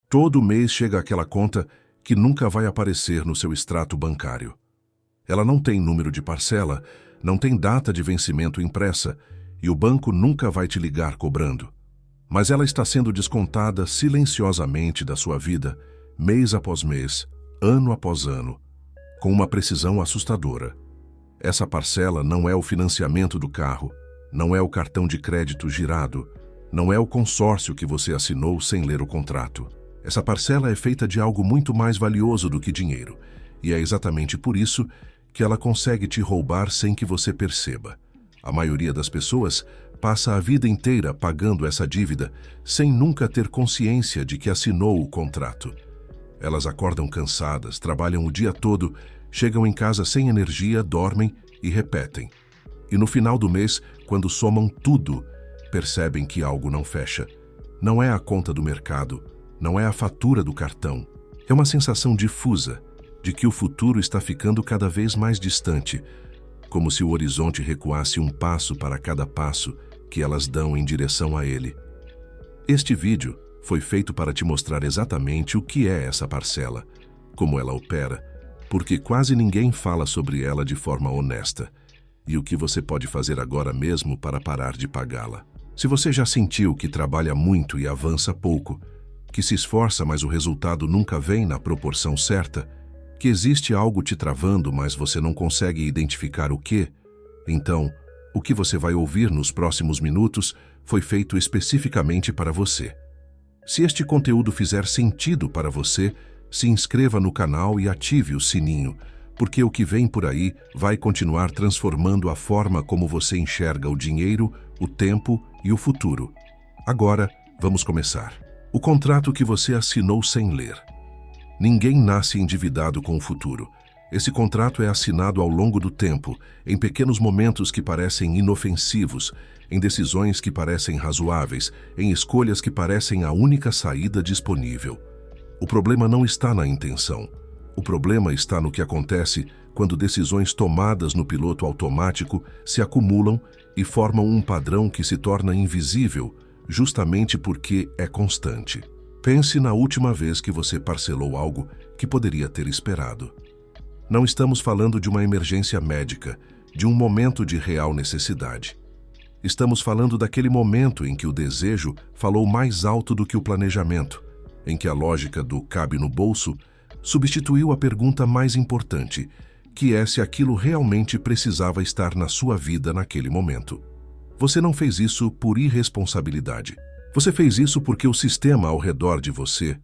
Todo mês chega aquela conta que nunca vai aparecer no seu extrato bancário. Ela não tem número de parcela, não tem data de vencimento impressa e o banco nunca vai te ligar cobrando. Mas ela está sendo descontada silenciosamente da sua vida, mês após mês, ano após ano, com uma precisão assustadora. Essa parcela não é o financiamento do carro, não é o cartão de crédito girado, não é o consórcio que você assinou sem ler o contrato. Essa parcela é feita de algo muito mais valioso do que dinheiro, e é exatamente por isso que ela consegue te roubar sem que você perceba. A maioria das pessoas passa a vida inteira pagando essa dívida sem nunca ter consciência de que assinou o contrato. Elas acordam cansadas, trabalham o dia todo, chegam em casa sem energia, dormem e repetem. E no final do mês, quando somam tudo, percebem que algo não fecha. Não é a conta do mercado, não é a fatura do cartão. É uma sensação difusa de que o futuro está ficando cada vez mais distante, como se o horizonte recuasse um passo para cada passo que elas dão em direção a ele. Este vídeo foi feito para te mostrar exatamente o que é essa parcela, como ela opera, porque quase ninguém fala sobre ela de forma honesta, e o que você pode fazer agora mesmo para parar de pagá-la. Se você já sentiu que trabalha muito e avança pouco, que se esforça, mas o resultado nunca vem na proporção certa, que existe algo te travando, mas você não consegue identificar o que, então, o que você vai ouvir nos próximos minutos foi feito especificamente para você. Se este conteúdo fizer sentido para você, se inscreva no canal e ative o sininho, porque o que vem por aí vai continuar transformando a forma como você enxerga o dinheiro, o tempo e o futuro. Agora, vamos começar. O contrato que você assinou sem ler. Ninguém nasce endividado com o futuro. Esse contrato é assinado ao longo do tempo, em pequenos momentos que parecem inofensivos, em decisões que parecem razoáveis, em escolhas que parecem a única saída disponível. O problema não está na intenção. O problema está no que acontece quando decisões tomadas no piloto automático se acumulam e formam um padrão que se torna invisível, justamente porque é constante. Pense na última vez que você parcelou algo que poderia ter esperado. Não estamos falando de uma emergência médica, de um momento de real necessidade. Estamos falando daquele momento em que o desejo falou mais alto do que o planejamento, em que a lógica do cabe no bolso substituiu a pergunta mais importante, que é se aquilo realmente precisava estar na sua vida naquele momento. Você não fez isso por irresponsabilidade. Você fez isso porque o sistema ao redor de você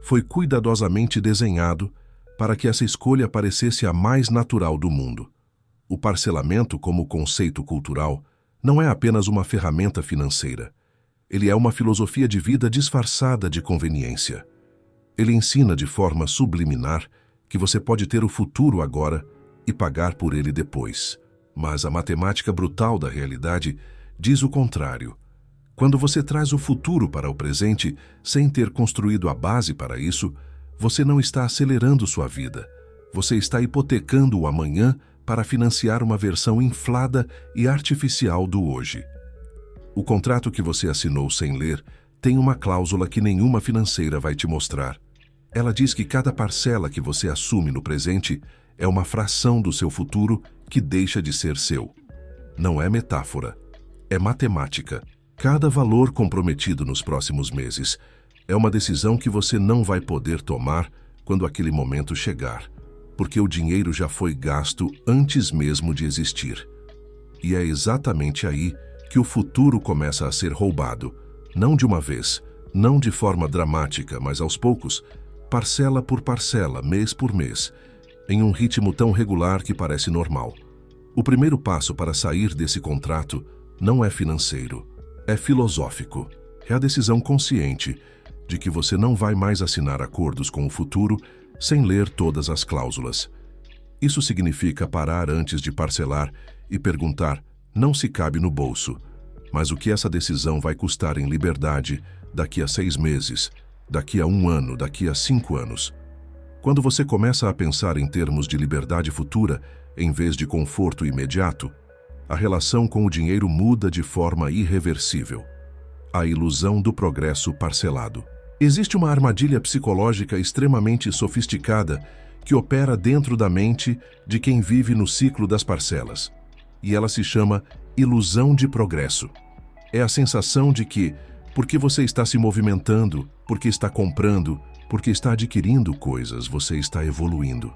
foi cuidadosamente desenhado para que essa escolha parecesse a mais natural do mundo. O parcelamento, como conceito cultural, não é apenas uma ferramenta financeira. Ele é uma filosofia de vida disfarçada de conveniência. Ele ensina de forma subliminar que você pode ter o futuro agora e pagar por ele depois. Mas a matemática brutal da realidade diz o contrário. Quando você traz o futuro para o presente, sem ter construído a base para isso, você não está acelerando sua vida. Você está hipotecando o amanhã para financiar uma versão inflada e artificial do hoje. O contrato que você assinou sem ler tem uma cláusula que nenhuma financeira vai te mostrar. Ela diz que cada parcela que você assume no presente é uma fração do seu futuro que deixa de ser seu. Não é metáfora, é matemática. Cada valor comprometido nos próximos meses é uma decisão que você não vai poder tomar quando aquele momento chegar, porque o dinheiro já foi gasto antes mesmo de existir. E é exatamente aí que o futuro começa a ser roubado, não de uma vez, não de forma dramática, mas aos poucos, parcela por parcela, mês por mês, em um ritmo tão regular que parece normal. O primeiro passo para sair desse contrato não é financeiro, é filosófico. É a decisão consciente de que você não vai mais assinar acordos com o futuro sem ler todas as cláusulas. Isso significa parar antes de parcelar e perguntar não se cabe no bolso, mas o que essa decisão vai custar em liberdade daqui a 6 meses, daqui a 1 ano, daqui a 5 anos. Quando você começa a pensar em termos de liberdade futura, em vez de conforto imediato, a relação com o dinheiro muda de forma irreversível. A ilusão do progresso parcelado. Existe uma armadilha psicológica extremamente sofisticada que opera dentro da mente de quem vive no ciclo das parcelas. E ela se chama ilusão de progresso. É a sensação de que, porque você está se movimentando, porque está comprando, porque está adquirindo coisas, você está evoluindo.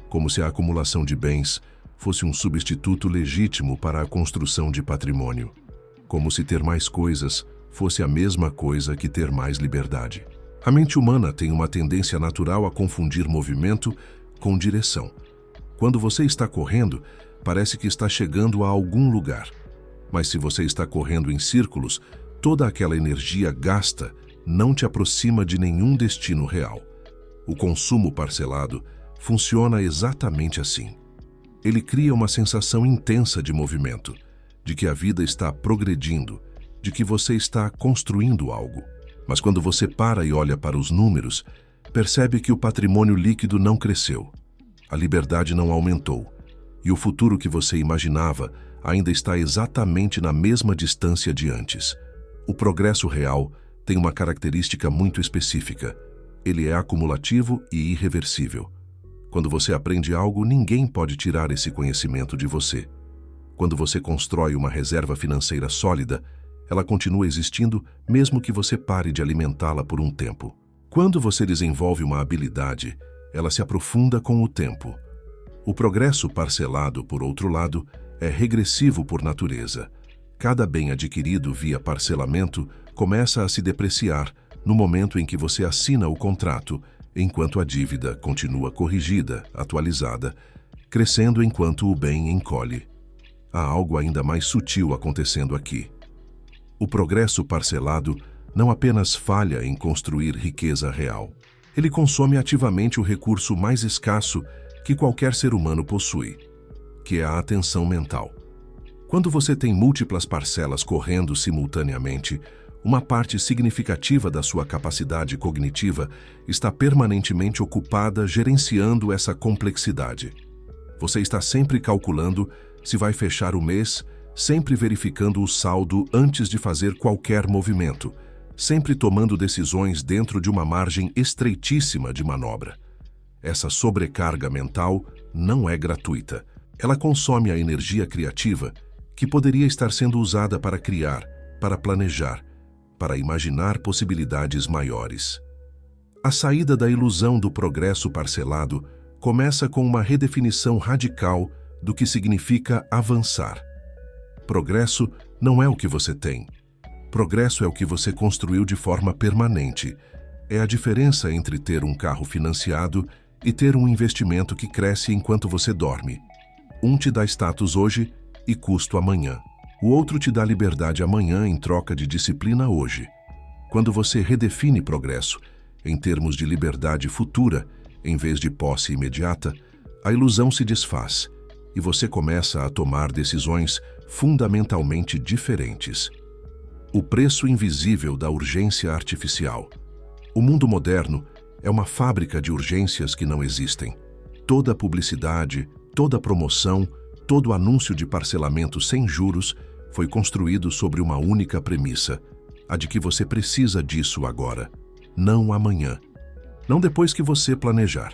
Como se a acumulação de bens fosse um substituto legítimo para a construção de patrimônio. Como se ter mais coisas fosse a mesma coisa que ter mais liberdade. A mente humana tem uma tendência natural a confundir movimento com direção. Quando você está correndo, parece que está chegando a algum lugar. Mas se você está correndo em círculos, toda aquela energia gasta não te aproxima de nenhum destino real. O consumo parcelado funciona exatamente assim. Ele cria uma sensação intensa de movimento, de que a vida está progredindo, de que você está construindo algo. Mas quando você para e olha para os números, percebe que o patrimônio líquido não cresceu, a liberdade não aumentou, e o futuro que você imaginava ainda está exatamente na mesma distância de antes. O progresso real tem uma característica muito específica. Ele é acumulativo e irreversível. Quando você aprende algo, ninguém pode tirar esse conhecimento de você. Quando você constrói uma reserva financeira sólida, ela continua existindo mesmo que você pare de alimentá-la por um tempo. Quando você desenvolve uma habilidade, ela se aprofunda com o tempo. O progresso parcelado, por outro lado, é regressivo por natureza. Cada bem adquirido via parcelamento começa a se depreciar no momento em que você assina o contrato, enquanto a dívida continua corrigida, atualizada, crescendo enquanto o bem encolhe. Há algo ainda mais sutil acontecendo aqui. O progresso parcelado não apenas falha em construir riqueza real. Ele consome ativamente o recurso mais escasso que qualquer ser humano possui, que é a atenção mental. Quando você tem múltiplas parcelas correndo simultaneamente, uma parte significativa da sua capacidade cognitiva está permanentemente ocupada gerenciando essa complexidade. Você está sempre calculando se vai fechar o mês, sempre verificando o saldo antes de fazer qualquer movimento, sempre tomando decisões dentro de uma margem estreitíssima de manobra. Essa sobrecarga mental não é gratuita. Ela consome a energia criativa que poderia estar sendo usada para criar, para planejar, para imaginar possibilidades maiores. A saída da ilusão do progresso parcelado começa com uma redefinição radical do que significa avançar. Progresso não é o que você tem. Progresso é o que você construiu de forma permanente. É a diferença entre ter um carro financiado e ter um investimento que cresce enquanto você dorme. Um te dá status hoje e custo amanhã. O outro te dá liberdade amanhã em troca de disciplina hoje. Quando você redefine progresso em termos de liberdade futura, em vez de posse imediata, a ilusão se desfaz e você começa a tomar decisões fundamentalmente diferentes. O preço invisível da urgência artificial. O mundo moderno é uma fábrica de urgências que não existem. Toda publicidade, toda promoção, todo anúncio de parcelamento sem juros foi construído sobre uma única premissa, a de que você precisa disso agora, não amanhã, não depois que você planejar.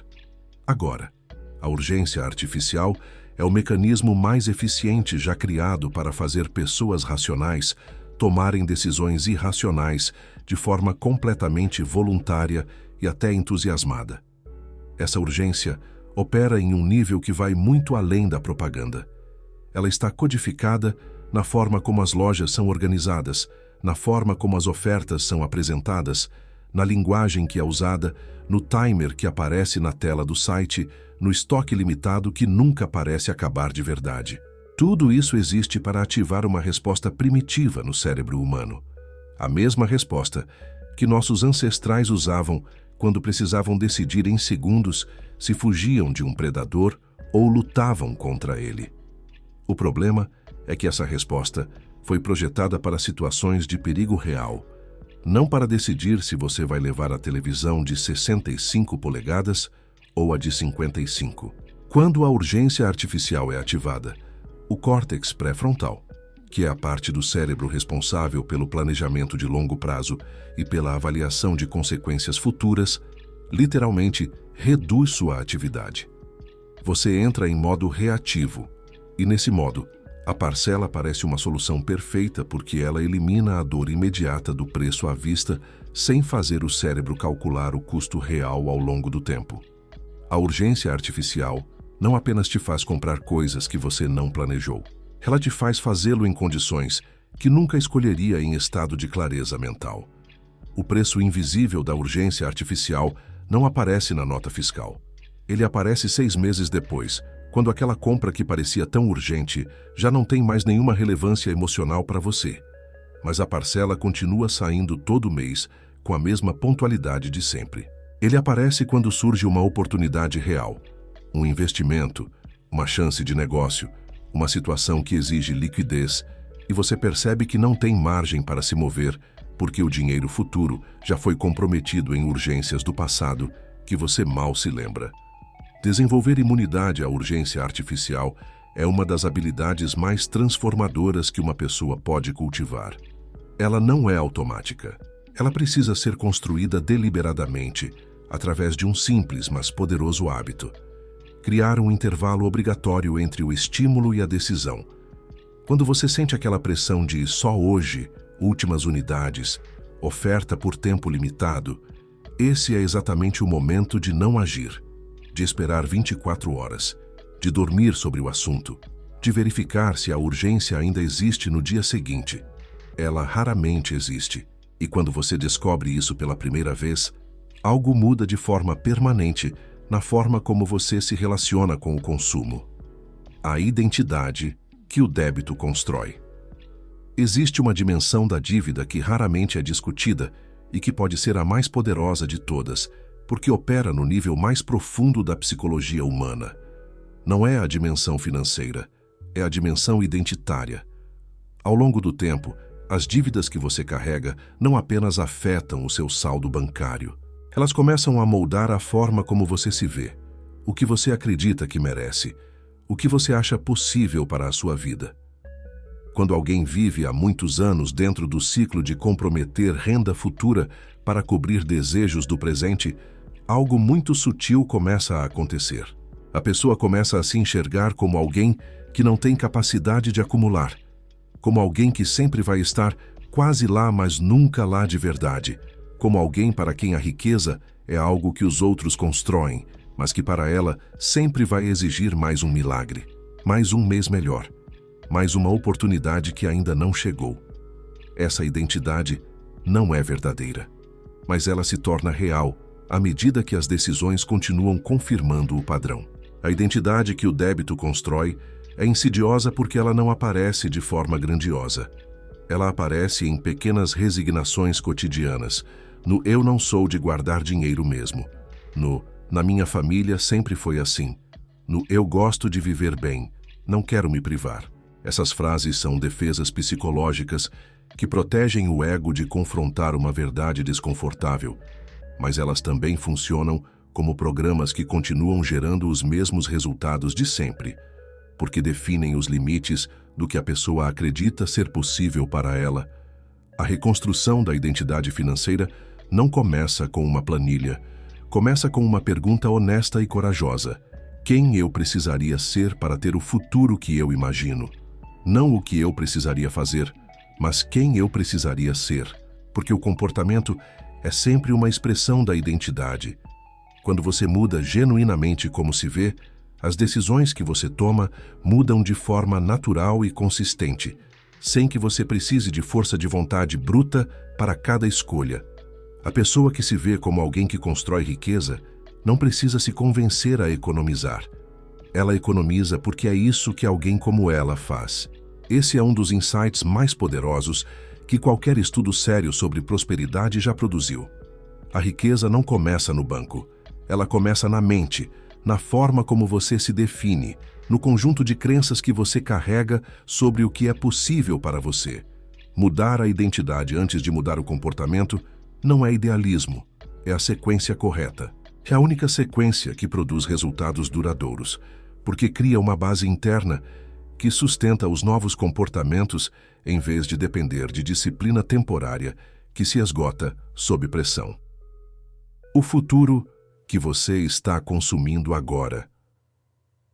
Agora, a urgência artificial é o mecanismo mais eficiente já criado para fazer pessoas racionais tomarem decisões irracionais de forma completamente voluntária e até entusiasmada. Essa urgência opera em um nível que vai muito além da propaganda. Ela está codificada na forma como as lojas são organizadas, na forma como as ofertas são apresentadas, na linguagem que é usada, no timer que aparece na tela do site, no estoque limitado que nunca parece acabar de verdade. Tudo isso existe para ativar uma resposta primitiva no cérebro humano. A mesma resposta que nossos ancestrais usavam quando precisavam decidir em segundos se fugiam de um predador ou lutavam contra ele. O problema é que essa resposta foi projetada para situações de perigo real, não para decidir se você vai levar a televisão de 65 polegadas ou a de 55. Quando a urgência artificial é ativada, o córtex pré-frontal, que é a parte do cérebro responsável pelo planejamento de longo prazo e pela avaliação de consequências futuras, literalmente reduz sua atividade. Você entra em modo reativo, e nesse modo, a parcela parece uma solução perfeita porque ela elimina a dor imediata do preço à vista sem fazer o cérebro calcular o custo real ao longo do tempo. A urgência artificial não apenas te faz comprar coisas que você não planejou, ela te faz fazê-lo em condições que nunca escolheria em estado de clareza mental. O preço invisível da urgência artificial não aparece na nota fiscal. Ele aparece 6 meses depois, quando aquela compra que parecia tão urgente já não tem mais nenhuma relevância emocional para você. Mas a parcela continua saindo todo mês com a mesma pontualidade de sempre. Ele aparece quando surge uma oportunidade real, um investimento, uma chance de negócio, uma situação que exige liquidez, e você percebe que não tem margem para se mover porque o dinheiro futuro já foi comprometido em urgências do passado que você mal se lembra. Desenvolver imunidade à urgência artificial é uma das habilidades mais transformadoras que uma pessoa pode cultivar. Ela não é automática. Ela precisa ser construída deliberadamente, através de um simples, mas poderoso hábito. Criar um intervalo obrigatório entre o estímulo e a decisão. Quando você sente aquela pressão de só hoje, últimas unidades, oferta por tempo limitado, esse é exatamente o momento de não agir, de esperar 24 horas, de dormir sobre o assunto, de verificar se a urgência ainda existe no dia seguinte. Ela raramente existe, e quando você descobre isso pela primeira vez, algo muda de forma permanente na forma como você se relaciona com o consumo. A identidade que o débito constrói. Existe uma dimensão da dívida que raramente é discutida e que pode ser a mais poderosa de todas, porque opera no nível mais profundo da psicologia humana. Não é a dimensão financeira, é a dimensão identitária. Ao longo do tempo, as dívidas que você carrega não apenas afetam o seu saldo bancário. Elas começam a moldar a forma como você se vê, o que você acredita que merece, o que você acha possível para a sua vida. Quando alguém vive há muitos anos dentro do ciclo de comprometer renda futura para cobrir desejos do presente, algo muito sutil começa a acontecer. A pessoa começa a se enxergar como alguém que não tem capacidade de acumular, como alguém que sempre vai estar quase lá, mas nunca lá de verdade, como alguém para quem a riqueza é algo que os outros constroem, mas que para ela sempre vai exigir mais um milagre, mais um mês melhor, mais uma oportunidade que ainda não chegou. Essa identidade não é verdadeira, mas ela se torna real à medida que as decisões continuam confirmando o padrão. A identidade que o débito constrói é insidiosa porque ela não aparece de forma grandiosa. Ela aparece em pequenas resignações cotidianas, no eu não sou de guardar dinheiro mesmo, no na minha família sempre foi assim, no eu gosto de viver bem, não quero me privar. Essas frases são defesas psicológicas que protegem o ego de confrontar uma verdade desconfortável, mas elas também funcionam como programas que continuam gerando os mesmos resultados de sempre, porque definem os limites do que a pessoa acredita ser possível para ela. A reconstrução da identidade financeira não começa com uma planilha, começa com uma pergunta honesta e corajosa. Quem eu precisaria ser para ter o futuro que eu imagino? Não o que eu precisaria fazer, mas quem eu precisaria ser, porque o comportamento é sempre uma expressão da identidade. Quando você muda genuinamente como se vê, as decisões que você toma mudam de forma natural e consistente, sem que você precise de força de vontade bruta para cada escolha. A pessoa que se vê como alguém que constrói riqueza não precisa se convencer a economizar. Ela economiza porque é isso que alguém como ela faz. Esse é um dos insights mais poderosos que qualquer estudo sério sobre prosperidade já produziu. A riqueza não começa no banco. Ela começa na mente, na forma como você se define, no conjunto de crenças que você carrega sobre o que é possível para você. Mudar a identidade antes de mudar o comportamento não é idealismo, é a sequência correta. É a única sequência que produz resultados duradouros, porque cria uma base interna que sustenta os novos comportamentos em vez de depender de disciplina temporária que se esgota sob pressão. O futuro que você está consumindo agora.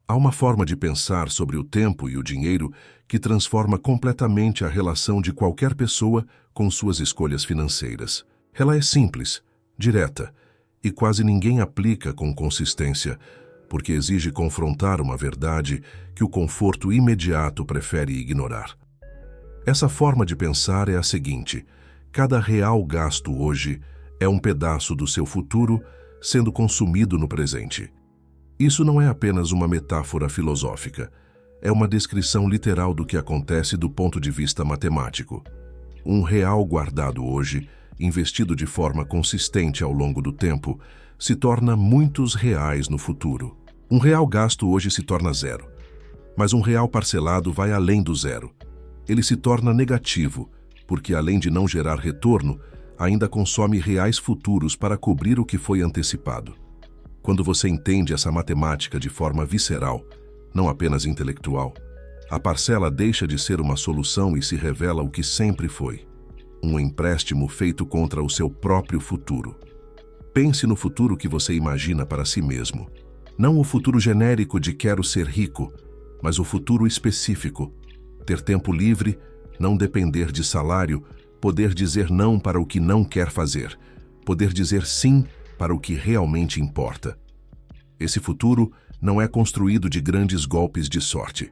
Há uma forma de pensar sobre o tempo e o dinheiro que transforma completamente a relação de qualquer pessoa com suas escolhas financeiras. Ela é simples, direta, e quase ninguém aplica com consistência, porque exige confrontar uma verdade que o conforto imediato prefere ignorar. Essa forma de pensar é a seguinte: cada real gasto hoje é um pedaço do seu futuro sendo consumido no presente. Isso não é apenas uma metáfora filosófica, é uma descrição literal do que acontece do ponto de vista matemático. Um real guardado hoje, investido de forma consistente ao longo do tempo, se torna muitos reais no futuro. Um real gasto hoje se torna zero, mas um real parcelado vai além do zero. Ele se torna negativo, porque além de não gerar retorno, ainda consome reais futuros para cobrir o que foi antecipado. Quando você entende essa matemática de forma visceral, não apenas intelectual, a parcela deixa de ser uma solução e se revela o que sempre foi: um empréstimo feito contra o seu próprio futuro. Pense no futuro que você imagina para si mesmo. Não o futuro genérico de quero ser rico, mas o futuro específico. Ter tempo livre, não depender de salário, poder dizer não para o que não quer fazer, poder dizer sim para o que realmente importa. Esse futuro não é construído de grandes golpes de sorte.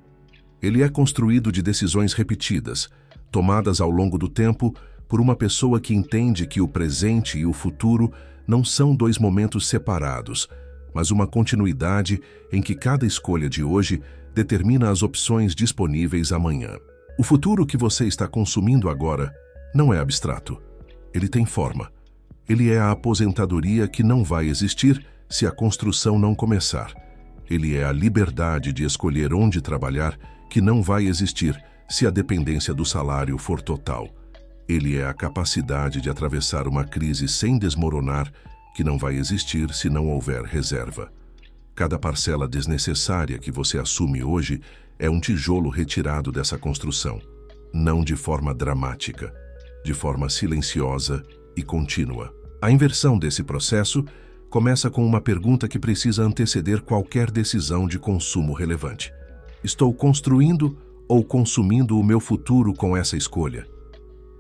Ele é construído de decisões repetidas, tomadas ao longo do tempo por uma pessoa que entende que o presente e o futuro não são dois momentos separados, mas uma continuidade em que cada escolha de hoje determina as opções disponíveis amanhã. O futuro que você está consumindo agora não é abstrato. Ele tem forma. Ele é a aposentadoria que não vai existir se a construção não começar. Ele é a liberdade de escolher onde trabalhar que não vai existir se a dependência do salário for total. Ele é a capacidade de atravessar uma crise sem desmoronar que não vai existir se não houver reserva. Cada parcela desnecessária que você assume hoje é um tijolo retirado dessa construção, não de forma dramática, de forma silenciosa e contínua. A inversão desse processo começa com uma pergunta que precisa anteceder qualquer decisão de consumo relevante. Estou construindo ou consumindo o meu futuro com essa escolha?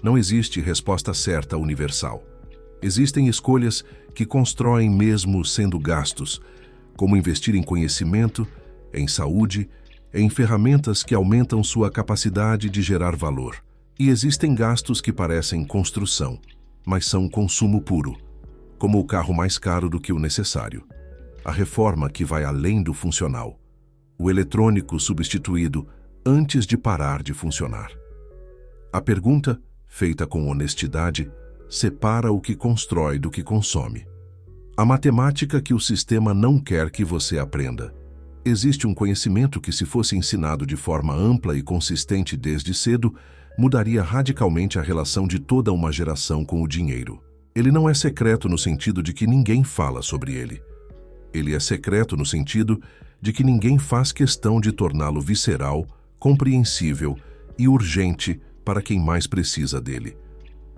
Não existe resposta certa universal. Existem escolhas que constroem mesmo sendo gastos, como investir em conhecimento, em saúde, em ferramentas que aumentam sua capacidade de gerar valor. E existem gastos que parecem construção, mas são consumo puro, como o carro mais caro do que o necessário, a reforma que vai além do funcional, o eletrônico substituído antes de parar de funcionar. A pergunta, feita com honestidade, separa o que constrói do que consome. A matemática que o sistema não quer que você aprenda. Existe um conhecimento que, se fosse ensinado de forma ampla e consistente desde cedo, mudaria radicalmente a relação de toda uma geração com o dinheiro. Ele não é secreto no sentido de que ninguém fala sobre ele. Ele é secreto no sentido de que ninguém faz questão de torná-lo visceral, compreensível e urgente para quem mais precisa dele.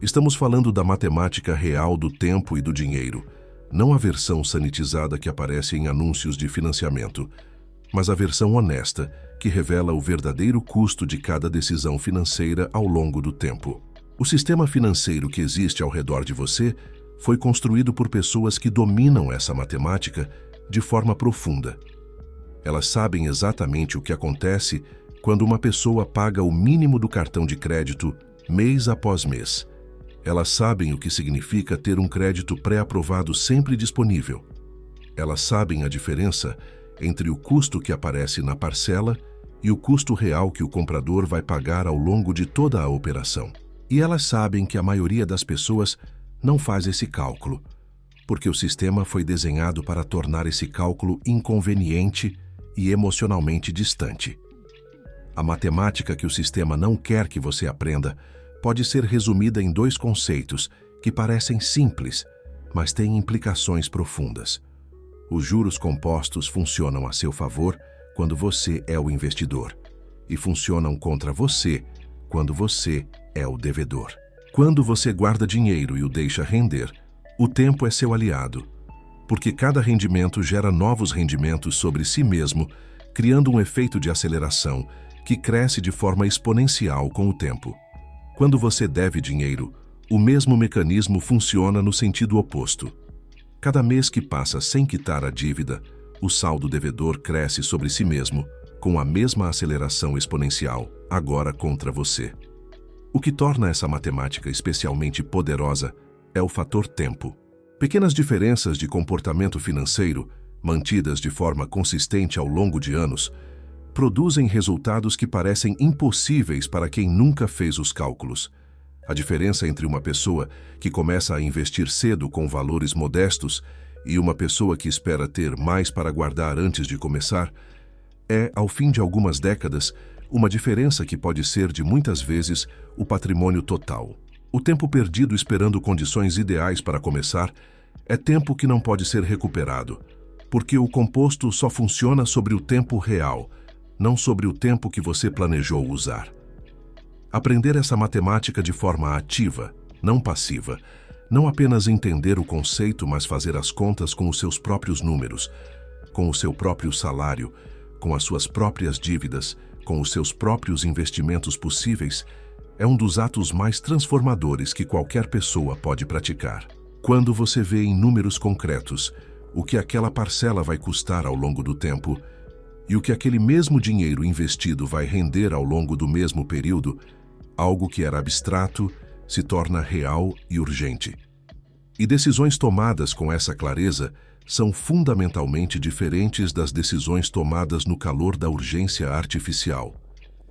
Estamos falando da matemática real do tempo e do dinheiro, não a versão sanitizada que aparece em anúncios de financiamento, mas a versão honesta que revela o verdadeiro custo de cada decisão financeira ao longo do tempo. O sistema financeiro que existe ao redor de você foi construído por pessoas que dominam essa matemática de forma profunda. Elas sabem exatamente o que acontece quando uma pessoa paga o mínimo do cartão de crédito mês após mês. Elas sabem o que significa ter um crédito pré-aprovado sempre disponível. Elas sabem a diferença entre o custo que aparece na parcela e o custo real que o comprador vai pagar ao longo de toda a operação. E elas sabem que a maioria das pessoas não faz esse cálculo, porque o sistema foi desenhado para tornar esse cálculo inconveniente e emocionalmente distante. A matemática que o sistema não quer que você aprenda pode ser resumida em dois conceitos que parecem simples, mas têm implicações profundas. Os juros compostos funcionam a seu favor quando você é o investidor, e funcionam contra você quando você é o devedor. Quando você guarda dinheiro e o deixa render, o tempo é seu aliado, porque cada rendimento gera novos rendimentos sobre si mesmo, criando um efeito de aceleração que cresce de forma exponencial com o tempo. Quando você deve dinheiro, o mesmo mecanismo funciona no sentido oposto. Cada mês que passa sem quitar a dívida, o saldo devedor cresce sobre si mesmo, com a mesma aceleração exponencial, agora contra você. O que torna essa matemática especialmente poderosa é o fator tempo. Pequenas diferenças de comportamento financeiro, mantidas de forma consistente ao longo de anos, produzem resultados que parecem impossíveis para quem nunca fez os cálculos. A diferença entre uma pessoa que começa a investir cedo com valores modestos e uma pessoa que espera ter mais para guardar antes de começar é, ao fim de algumas décadas, uma diferença que pode ser de muitas vezes o patrimônio total. O tempo perdido esperando condições ideais para começar é tempo que não pode ser recuperado, porque o composto só funciona sobre o tempo real, não sobre o tempo que você planejou usar. Aprender essa matemática de forma ativa, não passiva, não apenas entender o conceito, mas fazer as contas com os seus próprios números, com o seu próprio salário, com as suas próprias dívidas, com os seus próprios investimentos possíveis, é um dos atos mais transformadores que qualquer pessoa pode praticar. Quando você vê em números concretos o que aquela parcela vai custar ao longo do tempo e o que aquele mesmo dinheiro investido vai render ao longo do mesmo período, algo que era abstrato se torna real e urgente. E decisões tomadas com essa clareza são fundamentalmente diferentes das decisões tomadas no calor da urgência artificial.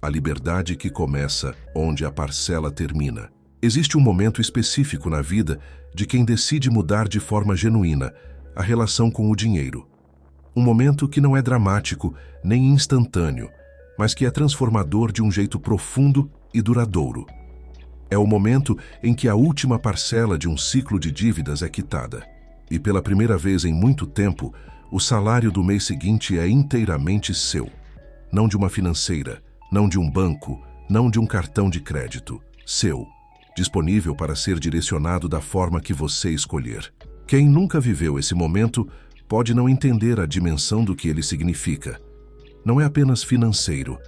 A liberdade que começa onde a parcela termina. Existe um momento específico na vida de quem decide mudar de forma genuína a relação com o dinheiro. Um momento que não é dramático nem instantâneo, mas que é transformador de um jeito profundo e duradouro. É o momento em que a última parcela de um ciclo de dívidas é quitada. E pela primeira vez em muito tempo, o salário do mês seguinte é inteiramente seu. Não de uma financeira, não de um banco, não de um cartão de crédito. Seu. Disponível para ser direcionado da forma que você escolher. Quem nunca viveu esse momento pode não entender a dimensão do que ele significa. Não é apenas financeiro,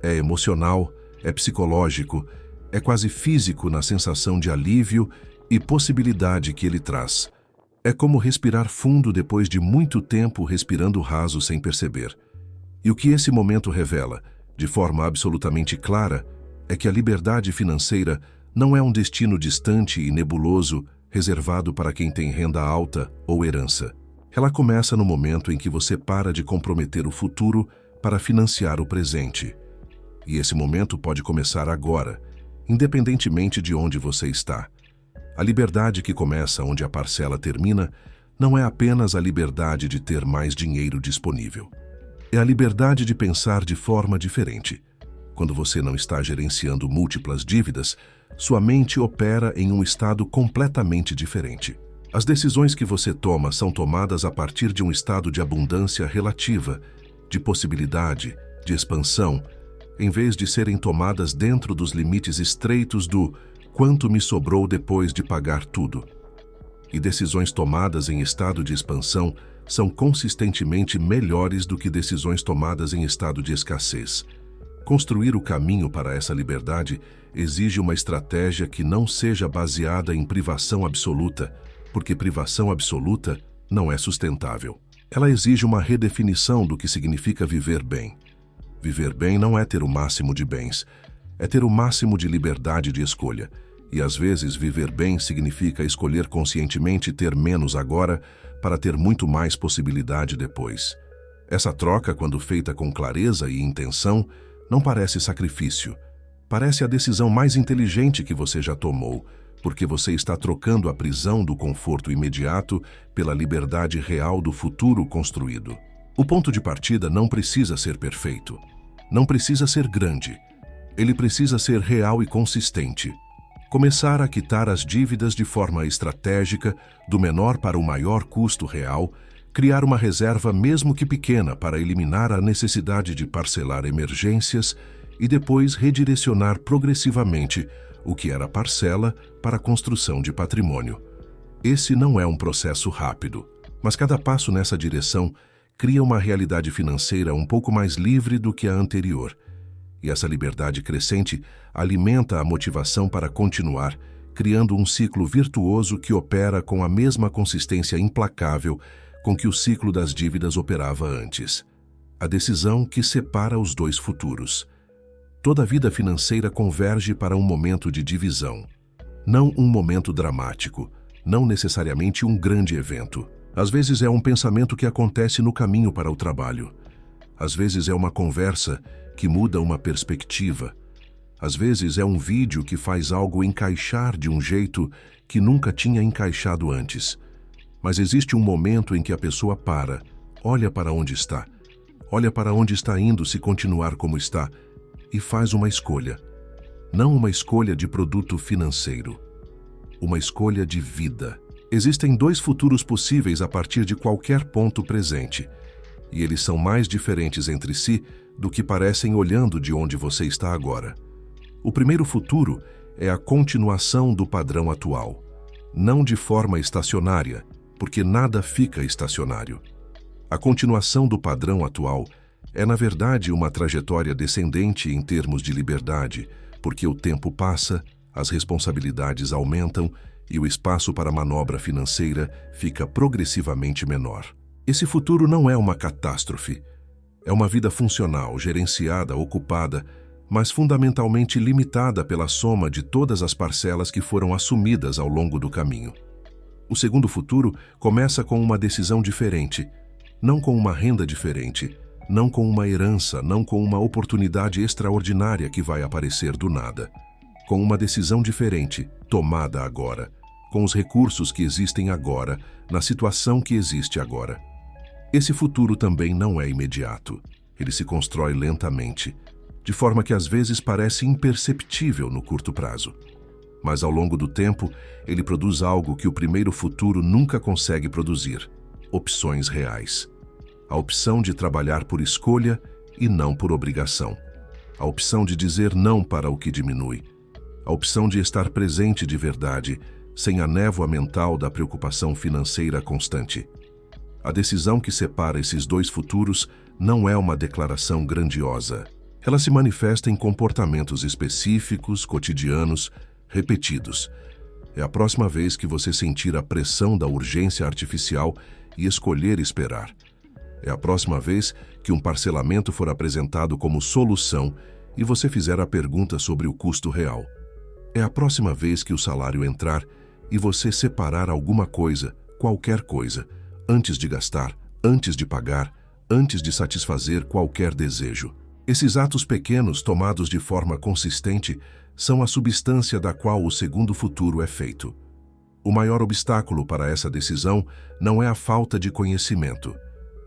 é emocional, é psicológico, é quase físico na sensação de alívio e possibilidade que ele traz. É como respirar fundo depois de muito tempo respirando raso sem perceber. E o que esse momento revela, de forma absolutamente clara, é que a liberdade financeira não é um destino distante e nebuloso reservado para quem tem renda alta ou herança. Ela começa no momento em que você para de comprometer o futuro para financiar o presente. E esse momento pode começar agora, independentemente de onde você está. A liberdade que começa onde a parcela termina não é apenas a liberdade de ter mais dinheiro disponível. É a liberdade de pensar de forma diferente. Quando você não está gerenciando múltiplas dívidas, sua mente opera em um estado completamente diferente. As decisões que você toma são tomadas a partir de um estado de abundância relativa, de possibilidade, de expansão, em vez de serem tomadas dentro dos limites estreitos do quanto me sobrou depois de pagar tudo. E decisões tomadas em estado de expansão são consistentemente melhores do que decisões tomadas em estado de escassez. Construir o caminho para essa liberdade exige uma estratégia que não seja baseada em privação absoluta, porque privação absoluta não é sustentável. Ela exige uma redefinição do que significa viver bem. Viver bem não é ter o máximo de bens, é ter o máximo de liberdade de escolha. E às vezes viver bem significa escolher conscientemente ter menos agora para ter muito mais possibilidade depois. Essa troca, quando feita com clareza e intenção, não parece sacrifício. Parece a decisão mais inteligente que você já tomou, porque você está trocando a prisão do conforto imediato pela liberdade real do futuro construído. O ponto de partida não precisa ser perfeito. Não precisa ser grande. Ele precisa ser real e consistente. Começar a quitar as dívidas de forma estratégica, do menor para o maior custo real, criar uma reserva mesmo que pequena para eliminar a necessidade de parcelar emergências e depois redirecionar progressivamente o que era parcela para a construção de patrimônio. Esse não é um processo rápido, mas cada passo nessa direção cria uma realidade financeira um pouco mais livre do que a anterior. E essa liberdade crescente alimenta a motivação para continuar, criando um ciclo virtuoso que opera com a mesma consistência implacável com que o ciclo das dívidas operava antes. A decisão que separa os dois futuros. Toda a vida financeira converge para um momento de divisão. Não um momento dramático, não necessariamente um grande evento. Às vezes é um pensamento que acontece no caminho para o trabalho. Às vezes é uma conversa que muda uma perspectiva. Às vezes é um vídeo que faz algo encaixar de um jeito que nunca tinha encaixado antes. Mas existe um momento em que a pessoa para, olha para onde está, olha para onde está indo se continuar como está e faz uma escolha. Não uma escolha de produto financeiro, uma escolha de vida. Existem dois futuros possíveis a partir de qualquer ponto presente, e eles são mais diferentes entre si do que parecem olhando de onde você está agora. O primeiro futuro é a continuação do padrão atual, não de forma estacionária, porque nada fica estacionário. A continuação do padrão atual é, na verdade, uma trajetória descendente em termos de liberdade, porque o tempo passa, as responsabilidades aumentam e o espaço para manobra financeira fica progressivamente menor. Esse futuro não é uma catástrofe. É uma vida funcional, gerenciada, ocupada, mas fundamentalmente limitada pela soma de todas as parcelas que foram assumidas ao longo do caminho. O segundo futuro começa com uma decisão diferente, não com uma renda diferente, não com uma herança, não com uma oportunidade extraordinária que vai aparecer do nada. Com uma decisão diferente, tomada agora, com os recursos que existem agora, na situação que existe agora. Esse futuro também não é imediato. Ele se constrói lentamente, de forma que às vezes parece imperceptível no curto prazo. Mas ao longo do tempo, ele produz algo que o primeiro futuro nunca consegue produzir: opções reais. A opção de trabalhar por escolha e não por obrigação. A opção de dizer não para o que diminui. A opção de estar presente de verdade, sem a névoa mental da preocupação financeira constante. A decisão que separa esses dois futuros não é uma declaração grandiosa. Ela se manifesta em comportamentos específicos, cotidianos, repetidos. É a próxima vez que você sentir a pressão da urgência artificial e escolher esperar. É a próxima vez que um parcelamento for apresentado como solução e você fizer a pergunta sobre o custo real. É a próxima vez que o salário entrar e você separar alguma coisa, qualquer coisa, antes de gastar, antes de pagar, antes de satisfazer qualquer desejo. Esses atos pequenos, tomados de forma consistente, são a substância da qual o segundo futuro é feito. O maior obstáculo para essa decisão não é a falta de conhecimento.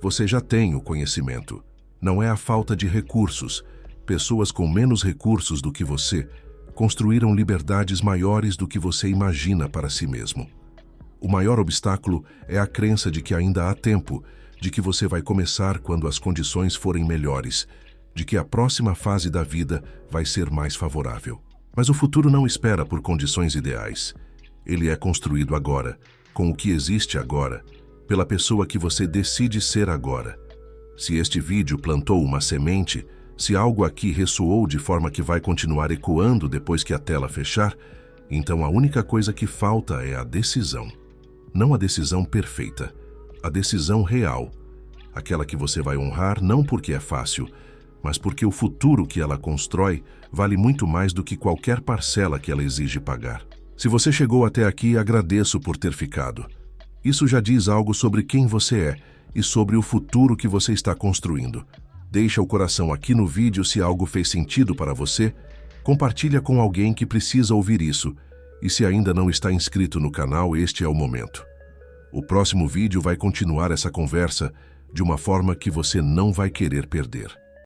Você já tem o conhecimento. Não é a falta de recursos. Pessoas com menos recursos do que você construíram liberdades maiores do que você imagina para si mesmo. O maior obstáculo é a crença de que ainda há tempo, de que você vai começar quando as condições forem melhores, de que a próxima fase da vida vai ser mais favorável. Mas o futuro não espera por condições ideais. Ele é construído agora, com o que existe agora, pela pessoa que você decide ser agora. Se este vídeo plantou uma semente, se algo aqui ressoou de forma que vai continuar ecoando depois que a tela fechar, então a única coisa que falta é a decisão. Não a decisão perfeita, a decisão real. Aquela que você vai honrar não porque é fácil, mas porque o futuro que ela constrói vale muito mais do que qualquer parcela que ela exige pagar. Se você chegou até aqui, agradeço por ter ficado. Isso já diz algo sobre quem você é e sobre o futuro que você está construindo. Deixa o coração aqui no vídeo se algo fez sentido para você. Compartilha com alguém que precisa ouvir isso. E se ainda não está inscrito no canal, este é o momento. O próximo vídeo vai continuar essa conversa de uma forma que você não vai querer perder.